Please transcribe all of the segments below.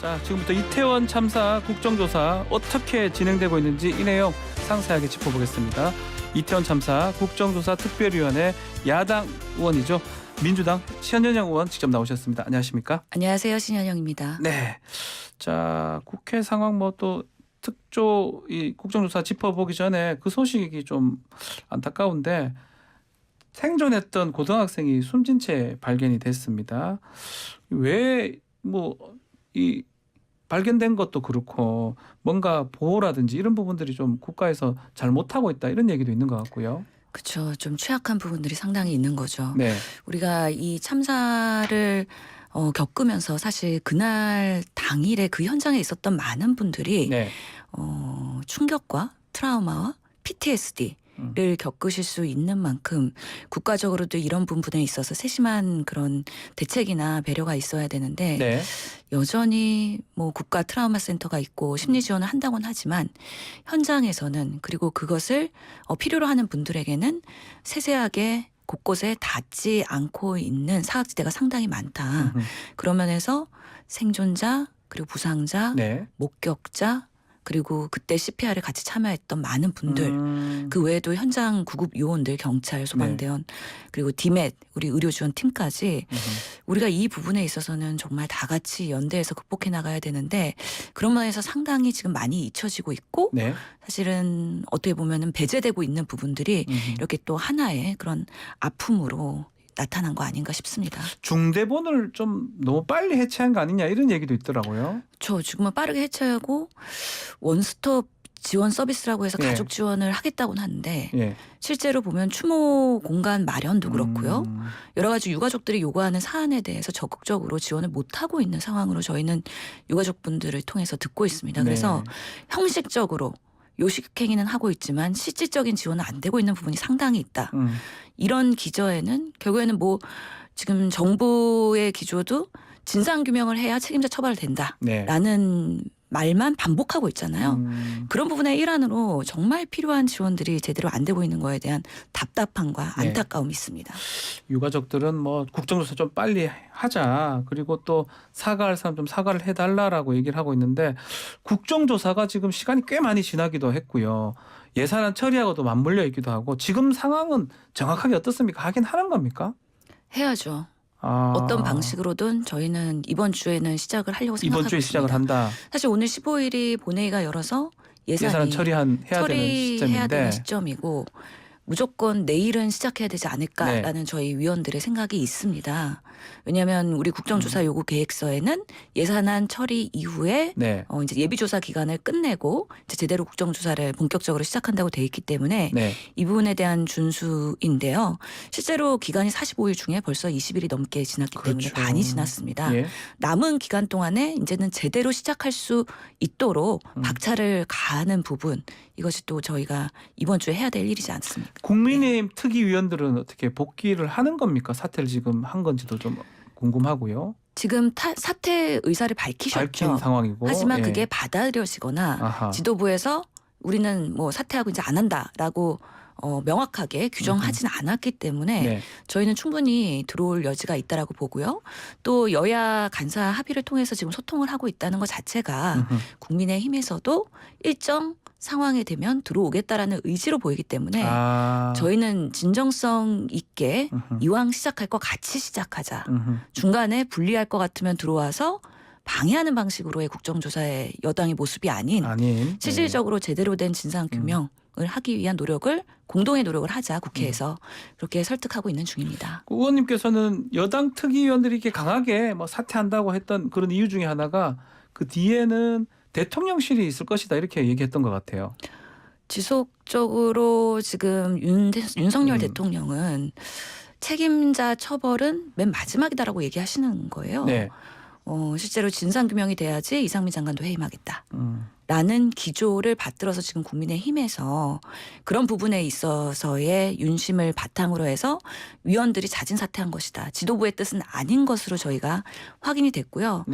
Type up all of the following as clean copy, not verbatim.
자, 지금부터 이태원 참사 국정조사 어떻게 진행되고 있는지 이 내용 상세하게 짚어보겠습니다. 이태원 참사 국정조사 특별위원회 야당 의원이죠. 민주당 신현영 의원 직접 나오셨습니다. 안녕하십니까? 안녕하세요. 신현영입니다. 네. 자, 국회 상황 또 특조 이 국정조사 짚어보기 전에 그 소식이 좀 안타까운데 생존했던 고등학생이 숨진 채 발견이 됐습니다. 왜 이 발견된 것도 그렇고 뭔가 보호라든지 이런 부분들이 좀 국가에서 잘 못하고 있다 이런 얘기도 있는 것 같고요. 그렇죠. 좀 취약한 부분들이 상당히 있는 거죠. 네. 우리가 이 참사를 겪으면서 사실 그날 당일에 그 현장에 있었던 많은 분들이 네. 충격과 트라우마와 PTSD를 겪으실 수 있는 만큼 국가적으로도 이런 부분에 있어서 세심한 그런 대책이나 배려가 있어야 되는데 네. 여전히 국가 트라우마 센터가 있고 심리 지원을 한다고는 하지만 현장에서는 그리고 그것을 필요로 하는 분들에게는 세세하게 곳곳에 닿지 않고 있는 사각지대가 상당히 많다. 그런 면에서 생존자 그리고 부상자, 네. 목격자 그리고 그때 CPR에 같이 참여했던 많은 분들 그 외에도 현장 구급 요원들, 경찰, 소방대원 그리고 디멧 우리 의료지원 팀까지 우리가 이 부분에 있어서는 정말 다 같이 연대해서 극복해 나가야 되는데 그런 면에서 상당히 지금 많이 잊혀지고 있고 네. 사실은 어떻게 보면은 배제되고 있는 부분들이 이렇게 또 하나의 그런 아픔으로 나타난 거 아닌가 싶습니다. 중대본을 좀 너무 빨리 해체한 거 아니냐 이런 얘기도 있더라고요. 지금은 빠르게 해체하고 원스톱 지원 서비스라고 해서 예. 가족 지원을 하겠다고는 하는데 예. 실제로 보면 추모 공간 마련도 그렇고요. 여러 가지 유가족들이 요구하는 사안에 대해서 적극적으로 지원을 못하고 있는 상황으로 저희는 유가족분들을 통해서 듣고 있습니다. 그래서 형식적으로 요식행위는 하고 있지만 실질적인 지원은 안 되고 있는 부분이 상당히 있다. 이런 기저에는 결국에는 지금 정부의 기조도 진상규명을 해야 책임자 처벌이 된다라는 말만 반복하고 있잖아요. 그런 부분의 일환으로 정말 필요한 지원들이 제대로 안 되고 있는 거에 대한 답답함과 안타까움이 있습니다. 유가족들은 국정조사 좀 빨리 하자. 그리고 또 사과할 사람 좀 사과를 해달라라고 얘기를 하고 있는데 국정조사가 지금 시간이 꽤 많이 지나기도 했고요. 예산안 처리하고도 맞물려 있기도 하고 지금 상황은 정확하게 어떻습니까? 하긴 하는 겁니까? 해야죠. 어떤 방식으로든 저희는 이번 주에는 시작을 하려고 생각하고 이번 주에 있습니다. 시작을 한다. 사실 오늘 15일이 본회의가 열어서 예산안 처리해야 되는 되는 시점이고 무조건 내일은 시작해야 되지 않을까라는 저희 위원들의 생각이 있습니다. 왜냐하면 우리 국정조사 요구 계획서에는 예산안 처리 이후에 이제 예비조사 기간을 끝내고 이제 제대로 국정조사를 본격적으로 시작한다고 돼 있기 때문에 이 부분에 대한 준수인데요. 실제로 기간이 45일 중에 벌써 20일이 넘게 지났기 때문에 많이 지났습니다. 남은 기간 동안에 이제는 제대로 시작할 수 있도록 박차를 가하는 부분 이것이 또 저희가 이번 주에 해야 될 일이지 않습니까? 국민의힘 특위위원들은 어떻게 복귀를 하는 겁니까? 사퇴를 지금 한 건지도 좀 궁금하고요. 지금 사퇴 의사를 밝힌 상황이고. 하지만 그게 받아들여지거나 지도부에서 우리는 사퇴하고 이제 안 한다라고 명확하게 규정하진 않았기 때문에 저희는 충분히 들어올 여지가 있다라고 보고요. 또 여야 간사 합의를 통해서 지금 소통을 하고 있다는 것 자체가 국민의힘에서도 일정 상황이 되면 들어오겠다라는 의지로 보이기 때문에 저희는 진정성 있게 이왕 시작할 거 같이 시작하자. 중간에 불리할 것 같으면 들어와서 방해하는 방식으로의 국정조사의 여당의 모습이 아닌 실질적으로 제대로 된 진상규명을 하기 위한 공동의 노력을 하자 국회에서 그렇게 설득하고 있는 중입니다. 의원님께서는 여당 특위위원들이 이렇게 강하게 사퇴한다고 했던 그런 이유 중에 하나가 그 뒤에는 대통령실이 있을 것이다 이렇게 얘기했던 것 같아요. 지속적으로 지금 윤석열 대통령은 책임자 처벌은 맨 마지막이다라고 얘기하시는 거예요. 실제로 진상규명이 돼야지 이상민 장관도 해임하겠다. 라는 기조를 받들어서 지금 국민의힘에서 그런 부분에 있어서의 윤심을 바탕으로 해서 위원들이 자진 사퇴한 것이다. 지도부의 뜻은 아닌 것으로 저희가 확인이 됐고요.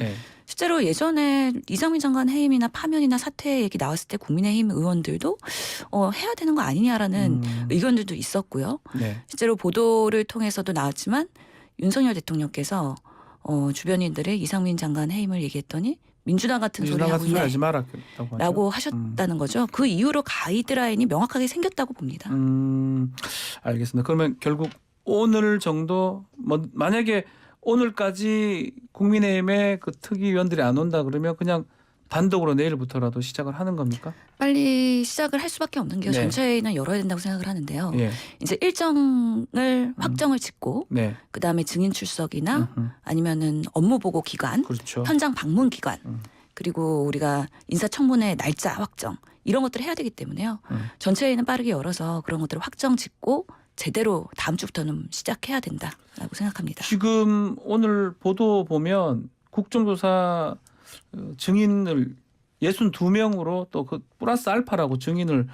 실제로 예전에 이상민 장관 해임이나 파면이나 사퇴 얘기 나왔을 때 국민의힘 의원들도 해야 되는 거 아니냐라는 의견들도 있었고요. 실제로 보도를 통해서도 나왔지만 윤석열 대통령께서 주변인들의 이상민 장관 해임을 얘기했더니 민주당 같은 소리 민주당 하고 같은 소리 하지 말았다고 라고 하셨다는 거죠. 그 이후로 가이드라인이 명확하게 생겼다고 봅니다. 알겠습니다. 그러면 결국 오늘 정도 만약에 오늘까지 국민의힘의 그 특위위원들이 안 온다 그러면 그냥 단독으로 내일부터라도 시작을 하는 겁니까? 빨리 시작을 할 수밖에 없는 게 네. 전체회의는 열어야 된다고 생각을 하는데요. 예. 이제 일정을 확정을 짓고 네. 그다음에 증인 출석이나 아니면은 업무 보고 기간, 그렇죠. 현장 방문 기간, 그리고 우리가 인사청문회 날짜 확정 이런 것들을 해야 되기 때문에요. 전체회의는 빠르게 열어서 그런 것들을 확정 짓고 제대로 다음 주부터는 시작해야 된다라고 생각합니다. 지금 오늘 보도 보면 국정조사 증인을 62명으로 또 그 플러스 알파라고 증인을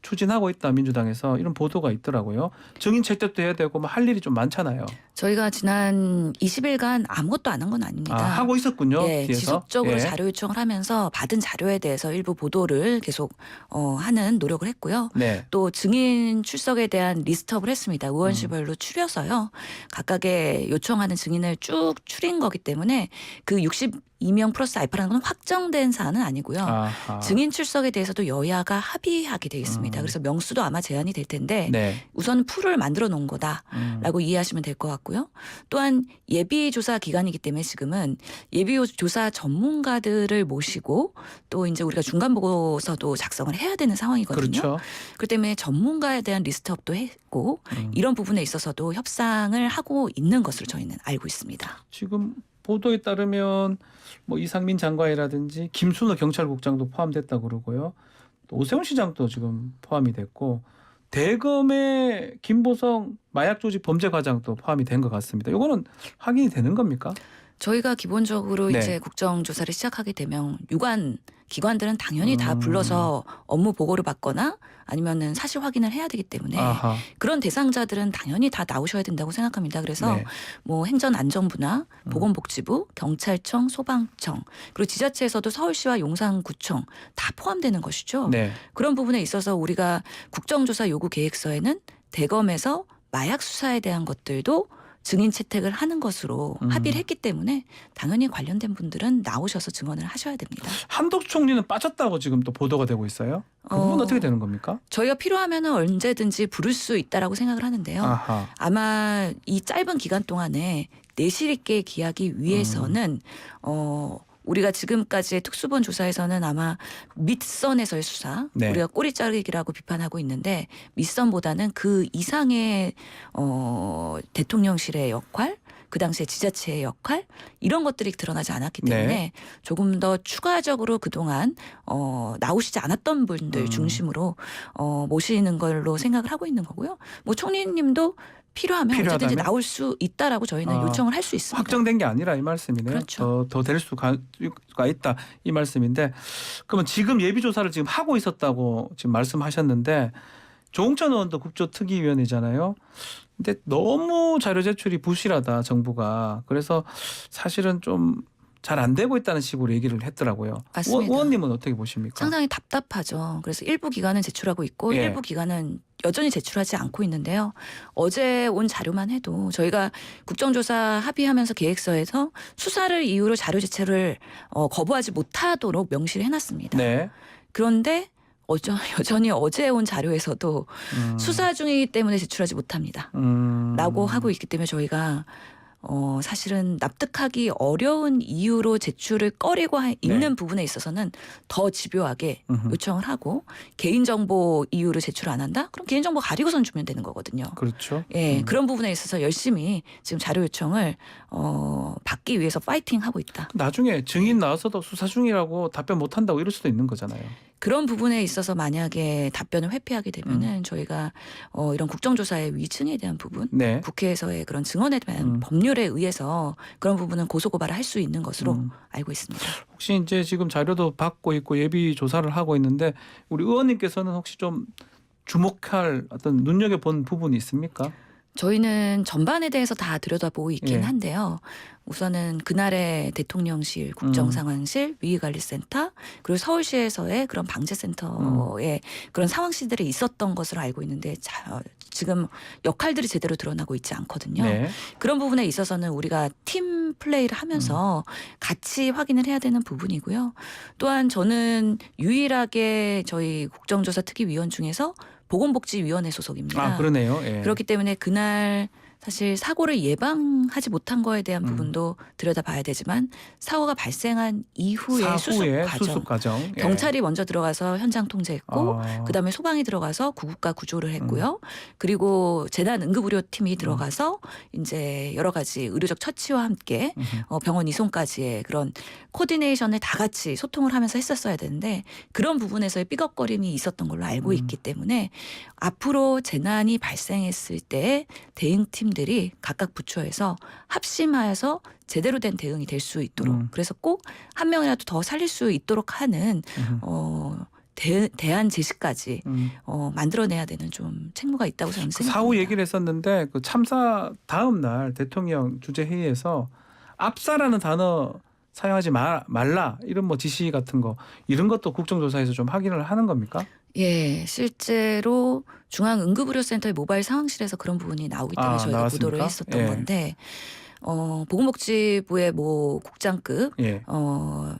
추진하고 있다 민주당에서 이런 보도가 있더라고요. 증인 채택도 해야 되고 뭐 할 일이 좀 많잖아요. 저희가 지난 20일간 아무것도 안 한 건 아닙니다. 하고 있었군요. 예, 뒤에서. 지속적으로 예. 자료 요청을 하면서 받은 자료에 대해서 일부 보도를 계속 하는 노력을 했고요. 네. 또 증인 출석에 대한 리스트업을 했습니다. 의원실별로 추려서요. 각각의 요청하는 증인을 쭉 추린 거기 때문에 그 62명 플러스 알파라는 건 확정된 사안은 아니고요. 아하. 증인 출석에 대해서도 여야가 합의하게 돼 있습니다. 그래서 명수도 아마 제한이 될 텐데 네. 우선 풀을 만들어 놓은 거다라고 이해하시면 될 것 같고요. 또한 예비조사 기간이기 때문에 지금은 예비조사 전문가들을 모시고 또 이제 우리가 중간 보고서도 작성을 해야 되는 상황이거든요. 그렇죠. 그렇기 때문에 전문가에 대한 리스트업도 했고 이런 부분에 있어서도 협상을 하고 있는 것으로 저희는 알고 있습니다. 지금 보도에 따르면 뭐 이상민 장관이라든지 김순호 경찰국장도 포함됐다 그러고요. 또 오세훈 시장도 지금 포함이 됐고 대검의 김보성 마약조직 범죄과장도 포함이 된 것 같습니다. 이거는 확인이 되는 겁니까? 저희가 기본적으로 네. 이제 국정조사를 시작하게 되면 유관 기관들은 당연히 다 불러서 업무 보고를 받거나 아니면은 사실 확인을 해야 되기 때문에 아하. 그런 대상자들은 당연히 다 나오셔야 된다고 생각합니다. 그래서 네. 뭐 행정안전부나 보건복지부, 경찰청, 소방청 그리고 지자체에서도 서울시와 용산구청 다 포함되는 것이죠. 네. 그런 부분에 있어서 우리가 국정조사 요구 계획서에는 대검에서 마약 수사에 대한 것들도 증인 채택을 하는 것으로 합의를 했기 때문에 당연히 관련된 분들은 나오셔서 증언을 하셔야 됩니다. 한덕수 총리는 빠졌다고 지금 또 보도가 되고 있어요. 그 부분 어떻게 되는 겁니까? 저희가 필요하면 언제든지 부를 수 있다라고 생각을 하는데요. 아하. 아마 이 짧은 기간 동안에 내실 있게 기하기 위해서는 우리가 지금까지의 특수본 조사에서는 아마 밑선에서의 수사, 네. 우리가 꼬리 자르기라고 비판하고 있는데 밑선보다는 그 이상의 대통령실의 역할, 그 당시에 지자체의 역할 이런 것들이 드러나지 않았기 때문에 네. 조금 더 추가적으로 그동안 나오시지 않았던 분들 중심으로 모시는 걸로 생각을 하고 있는 거고요. 뭐 총리님도 필요하면 언제든지 나올 수 있다라고 저희는 요청을 할 수 있습니다. 확정된 게 아니라 이 말씀이네요. 그렇죠. 더 될 수가 있다 이 말씀인데 그러면 지금 예비조사를 지금 하고 있었다고 지금 말씀하셨는데 조홍천 의원도 국조특위위원이잖아요. 근데 너무 자료 제출이 부실하다 정부가. 그래서 사실은 좀 잘 안 되고 있다는 식으로 얘기를 했더라고요. 맞습니다. 의원님은 어떻게 보십니까? 상당히 답답하죠. 그래서 일부 기관은 제출하고 있고 예. 일부 기관은 여전히 제출하지 않고 있는데요. 어제 온 자료만 해도 저희가 국정조사 합의하면서 계획서에서 수사를 이유로 자료 제출을 거부하지 못하도록 명시를 해놨습니다. 네. 그런데 여전히 어제 온 자료에서도 수사 중이기 때문에 제출하지 못합니다. 라고 하고 있기 때문에 저희가 사실은 납득하기 어려운 이유로 제출을 꺼리고 있는 부분에 있어서는 더 집요하게 요청을 하고 개인정보 이유로 제출 안 한다? 그럼 개인정보 가리고선 주면 되는 거거든요. 그렇죠. 예, 그런 부분에 있어서 열심히 지금 자료 요청을 받기 위해서 파이팅하고 있다. 나중에 증인 나와서도 수사 중이라고 답변 못 한다고 이럴 수도 있는 거잖아요. 그런 부분에 있어서 만약에 답변을 회피하게 되면은 저희가 이런 국정조사의 위증에 대한 부분, 네. 국회에서의 그런 증언에 대한 법률에 의해서 그런 부분은 고소고발을 할 수 있는 것으로 알고 있습니다. 혹시 이제 지금 자료도 받고 있고 예비 조사를 하고 있는데 우리 의원님께서는 혹시 좀 주목할 어떤 눈여겨본 부분이 있습니까? 저희는 전반에 대해서 다 들여다보고 있긴 예. 한데요. 우선은 그날의 대통령실, 국정상황실, 위기관리센터, 그리고 서울시에서의 그런 방재센터의 그런 상황실들이 있었던 것으로 알고 있는데 지금 역할들이 제대로 드러나고 있지 않거든요. 네. 그런 부분에 있어서는 우리가 팀 플레이를 하면서 같이 확인을 해야 되는 부분이고요. 또한 저는 유일하게 저희 국정조사 특위위원 중에서 보건복지위원회 소속입니다. 아, 그러네요. 예. 그렇기 때문에 그날 사실 사고를 예방하지 못한 거에 대한 부분도 들여다봐야 되지만 사고가 발생한 이후의 수습 과정. 예. 경찰이 먼저 들어가서 현장 통제했고 그다음에 소방이 들어가서 구급과 구조를 했고요. 그리고 재난응급의료팀이 들어가서 이제 여러 가지 의료적 처치와 함께 병원 이송까지의 그런 코디네이션을 다 같이 소통을 하면서 했었어야 되는데 그런 부분에서의 삐걱거림이 있었던 걸로 알고 있기 때문에 앞으로 재난이 발생했을 때 대응팀들이 각각 부처에서 합심하여서 제대로 된 대응이 될 수 있도록 그래서 꼭 한 명이라도 더 살릴 수 있도록 하는 대안 제시까지 만들어내야 되는 좀 책무가 있다고 저는 생각합니다. 사후 얘기를 했었는데 그 참사 다음 날 대통령 주재 회의에서 압사라는 단어 사용하지 말라 이런 뭐 지시 같은 거 이런 것도 국정조사에서 좀 확인을 하는 겁니까? 예, 실제로 중앙응급의료센터의 모바일 상황실에서 그런 부분이 나오기 때문에 저희가 나왔습니까? 보도를 했었던 예. 건데 보건복지부의 뭐 국장급 예.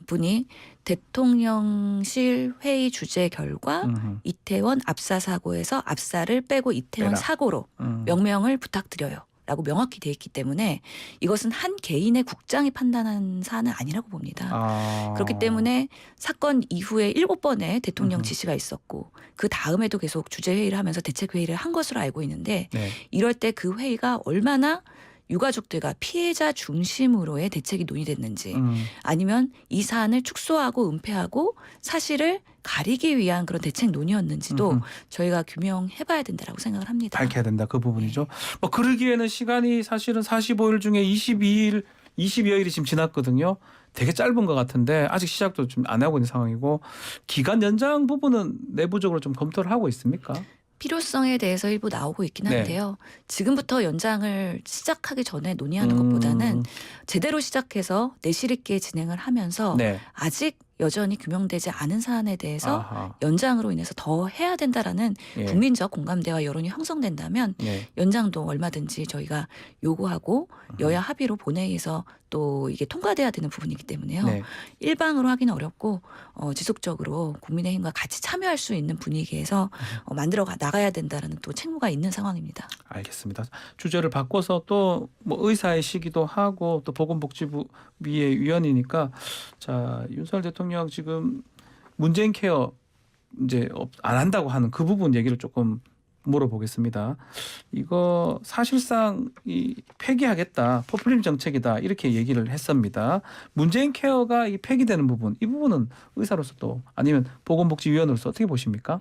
분이 대통령실 회의 주재 결과 이태원 압사 사고에서 압사를 빼고 이태원 빼라. 사고로 명명을 부탁드려요. 라고 명확히 돼 있기 때문에 이것은 한 개인의 국장이 판단한 사안은 아니라고 봅니다. 그렇기 때문에 사건 이후에 7번의 대통령 지시가 있었고 그 다음에도 계속 주재회의를 하면서 대책회의를 한 것으로 알고 있는데 네. 이럴 때 그 회의가 얼마나 유가족들과 피해자 중심으로의 대책이 논의됐는지 아니면 이 사안을 축소하고 은폐하고 사실을 가리기 위한 그런 대책 논의였는지도 저희가 규명해봐야 된다라고 생각을 합니다. 밝혀야 된다 그 부분이죠. 뭐 그러기에는 시간이 사실은 45일 중에 20여일이 지금 지났거든요. 되게 짧은 것 같은데 아직 시작도 좀 안 하고 있는 상황이고 기간 연장 부분은 내부적으로 좀 검토를 하고 있습니까? 필요성에 대해서 일부 나오고 있긴 네. 한데요. 지금부터 연장을 시작하기 전에 논의하는 것보다는 제대로 시작해서 내실 있게 진행을 하면서 네. 아직 여전히 규명되지 않은 사안에 대해서 아하. 연장으로 인해서 더 해야 된다라는 예. 국민적 공감대와 여론이 형성된다면 예. 연장도 얼마든지 저희가 요구하고 여야 합의로 본회의에서 또 이게 통과돼야 되는 부분이기 때문에요. 네. 일방으로 하기는 어렵고 지속적으로 국민의힘과 같이 참여할 수 있는 분위기에서 만들어 나가야 된다라는 또 책무가 있는 상황입니다. 알겠습니다. 주제를 바꿔서 또 뭐 의사의 시기도 하고 또 보건복지부 위의 위원이니까 자 윤석열 대통령 지금 문재인 케어 이제 안 한다고 하는 그 부분 얘기를 조금 물어보겠습니다. 이거 사실상 이 폐기하겠다, 포퓰리즘 정책이다 이렇게 얘기를 했습니다. 문재인 케어가 이 폐기되는 부분, 이 부분은 의사로서 또 아니면 보건복지위원으로서 어떻게 보십니까?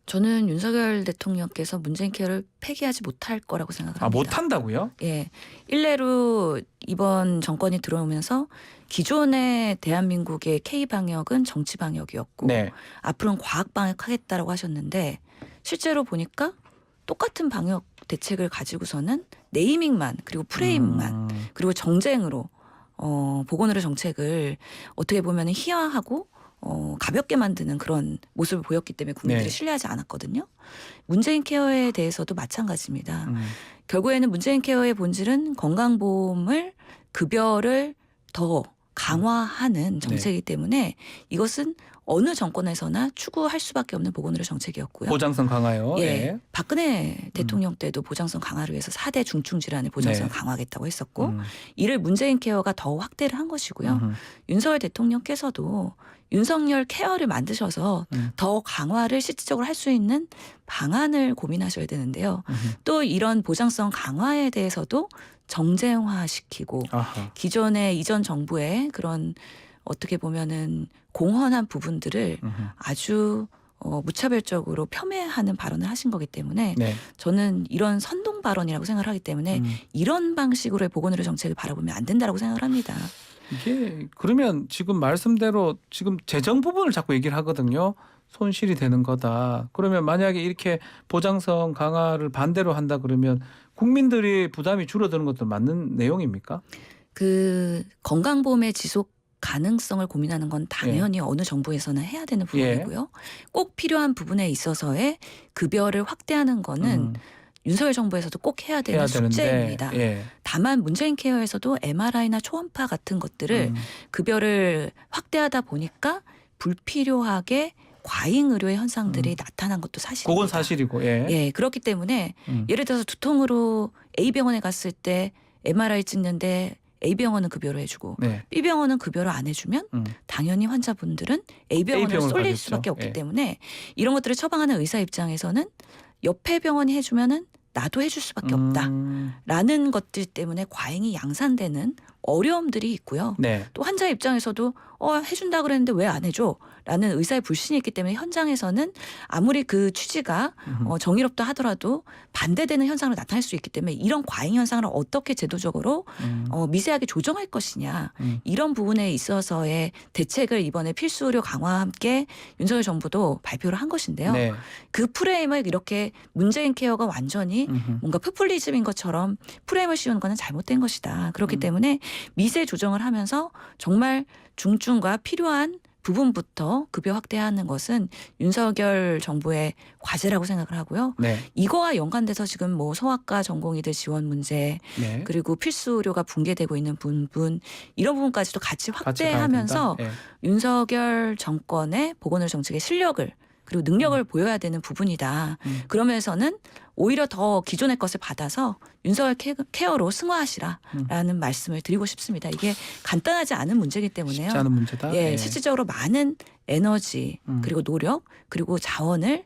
저는 윤석열 대통령께서 문재인 케어를 폐기하지 못할 거라고 생각을 합니다. 못한다고요? 예, 일례로 이번 정권이 들어오면서 기존의 대한민국의 K 방역은 정치 방역이었고 네. 앞으로는 과학 방역하겠다라고 하셨는데 실제로 보니까 똑같은 방역 대책을 가지고서는 네이밍만 그리고 프레임만 그리고 정쟁으로 보건의료 정책을 어떻게 보면 희화하고 가볍게 만드는 그런 모습을 보였기 때문에 국민들이 네. 신뢰하지 않았거든요. 문재인 케어에 대해서도 마찬가지입니다. 결국에는 문재인 케어의 본질은 건강보험을 급여를 더 강화하는 정책이기 때문에 이것은 어느 정권에서나 추구할 수밖에 없는 보건의료 정책이었고요. 보장성 강화요. 예, 예. 박근혜 대통령 때도 보장성 강화를 위해서 4대 중증질환의 보장성 네. 강화하겠다고 했었고 이를 문재인 케어가 더 확대를 한 것이고요. 윤석열 대통령께서도 윤석열 케어를 만드셔서 더 강화를 실질적으로 할 수 있는 방안을 고민하셔야 되는데요. 또 이런 보장성 강화에 대해서도 정쟁화시키고 아하. 기존의 이전 정부의 그런 어떻게 보면은 공헌한 부분들을 아주 무차별적으로 폄훼하는 발언을 하신 거기 때문에 네. 저는 이런 선동 발언이라고 생각을 하기 때문에 이런 방식으로의 보건의료 정책을 바라보면 안 된다라고 생각을 합니다. 이게 그러면 지금 말씀대로 지금 재정 부분을 자꾸 얘기를 하거든요. 손실이 되는 거다. 그러면 만약에 이렇게 보장성 강화를 반대로 한다 그러면 국민들이 부담이 줄어드는 것도 맞는 내용입니까? 그 건강보험의 지속 가능성을 고민하는 건 당연히 어느 정부에서는 해야 되는 부분이고요. 꼭 필요한 부분에 있어서의 급여를 확대하는 거는 윤석열 정부에서도 꼭 해야 되는 숙제입니다. 다만 문재인 케어에서도 MRI나 초음파 같은 것들을 급여를 확대하다 보니까 불필요하게 과잉 의료의 현상들이 나타난 것도 사실입니다. 그건 사실이고. 그렇기 때문에 예를 들어서 두통으로 A병원에 갔을 때 MRI 찍는데 A병원은 급여를 해주고 B병원은 급여를 안 해주면 당연히 환자분들은 A병원을 쏠릴 가겠죠. 수밖에 없기 때문에 이런 것들을 처방하는 의사 입장에서는 옆에 병원이 해주면은 나도 해줄 수밖에 없다라는 것들 때문에 과잉이 양산되는 어려움들이 있고요. 또 환자 입장에서도 해준다 그랬는데 왜 안 해줘? 라는 의사의 불신이 있기 때문에 현장에서는 아무리 그 취지가 정의롭다 하더라도 반대되는 현상으로 나타날 수 있기 때문에 이런 과잉 현상을 어떻게 제도적으로 미세하게 조정할 것이냐 이런 부분에 있어서의 대책을 이번에 필수 의료 강화와 함께 윤석열 정부도 발표를 한 것인데요. 그 프레임을 이렇게 문재인 케어가 완전히 뭔가 포퓰리즘인 것처럼 프레임을 씌우는 것은 잘못된 것이다. 그렇기 때문에 미세 조정을 하면서 정말 중증과 필요한 부분부터 급여 확대하는 것은 윤석열 정부의 과제라고 생각을 하고요. 이거와 연관돼서 지금 뭐 소아과 전공의들 지원 문제 그리고 필수 의료가 붕괴되고 있는 부분 이런 부분까지도 같이 확대하면서 윤석열 정권의 보건의료 정책의 실력을 그리고 능력을 보여야 되는 부분이다. 그러면서는 오히려 더 기존의 것을 받아서 윤석열 케어로 승화하시라라는 말씀을 드리고 싶습니다. 이게 간단하지 않은 문제이기 때문에요. 쉽지 않은 문제다. 실질적으로 많은 에너지 그리고 노력 그리고 자원을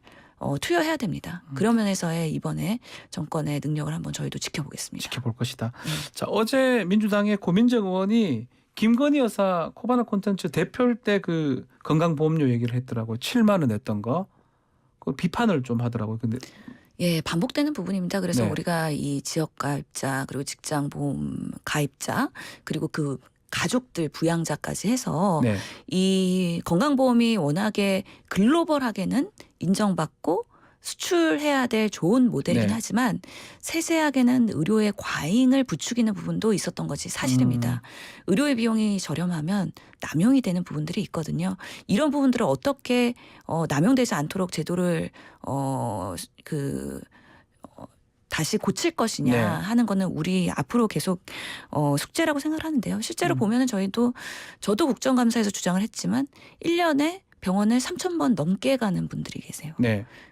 투여해야 됩니다. 그런 면에서의 이번에 정권의 능력을 한번 저희도 지켜보겠습니다. 지켜볼 것이다. 자, 어제 민주당의 고민정 의원이 김건희 여사 코바나 콘텐츠 대표일 때 그 건강보험료 얘기를 했더라고요. 7만 원 냈던 거. 그 비판을 좀 하더라고요. 근데 반복되는 부분입니다. 그래서 우리가 이 지역 가입자 그리고 직장 보험 가입자 그리고 그 가족들 부양자까지 해서 이 건강보험이 워낙에 글로벌하게는 인정받고 수출해야 될 좋은 모델이긴 하지만 세세하게는 의료의 과잉을 부추기는 부분도 있었던 것이 사실입니다. 의료의 비용이 저렴하면 남용이 되는 부분들이 있거든요. 이런 부분들을 어떻게 남용되지 않도록 제도를 다시 고칠 것이냐 하는 거는 우리 앞으로 계속 숙제라고 생각을 하는데요. 실제로 보면은 저도 국정감사에서 주장을 했지만 1년에 병원을 3,000번 넘게 가는 분들이 계세요.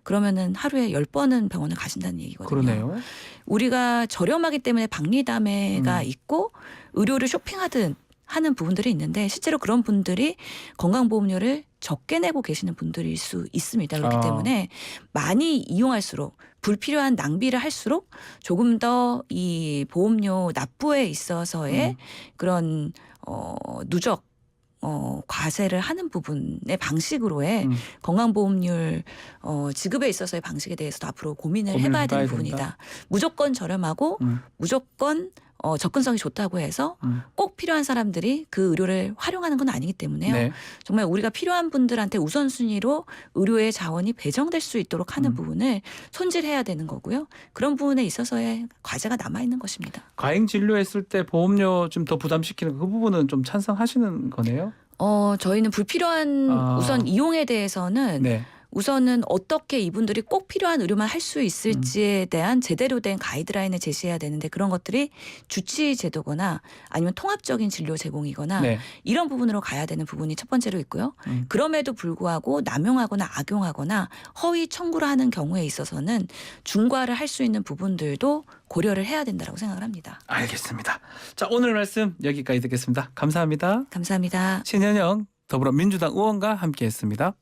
그러면은 하루에 10번은 병원을 가신다는 얘기거든요. 그러네요. 우리가 저렴하기 때문에 박리담회가 있고 의료를 쇼핑하듯 하는 부분들이 있는데 실제로 그런 분들이 건강보험료를 적게 내고 계시는 분들일 수 있습니다. 그렇기 때문에 많이 이용할수록 불필요한 낭비를 할수록 조금 더 이 보험료 납부에 있어서의 그런 누적 과세를 하는 부분의 방식으로의 건강보험료 지급에 있어서의 방식에 대해서도 앞으로 고민을 해봐야 되는 부분이다. 무조건 저렴하고 무조건 접근성이 좋다고 해서 꼭 필요한 사람들이 그 의료를 활용하는 건 아니기 때문에요. 정말 우리가 필요한 분들한테 우선순위로 의료의 자원이 배정될 수 있도록 하는 부분을 손질해야 되는 거고요. 그런 부분에 있어서의 과제가 남아있는 것입니다. 과잉 진료했을 때 보험료 좀 더 부담시키는 그 부분은 좀 찬성하시는 거네요? 저희는 불필요한 우선 이용에 대해서는 우선은 어떻게 이분들이 꼭 필요한 의료만 할 수 있을지에 대한 제대로 된 가이드라인을 제시해야 되는데 그런 것들이 주치 제도거나 아니면 통합적인 진료 제공이거나 이런 부분으로 가야 되는 부분이 첫 번째로 있고요. 그럼에도 불구하고 남용하거나 악용하거나 허위 청구를 하는 경우에 있어서는 중과를 할 수 있는 부분들도 고려를 해야 된다고 생각을 합니다. 알겠습니다. 자, 오늘 말씀 여기까지 듣겠습니다. 감사합니다. 감사합니다. 신현영 더불어민주당 의원과 함께했습니다.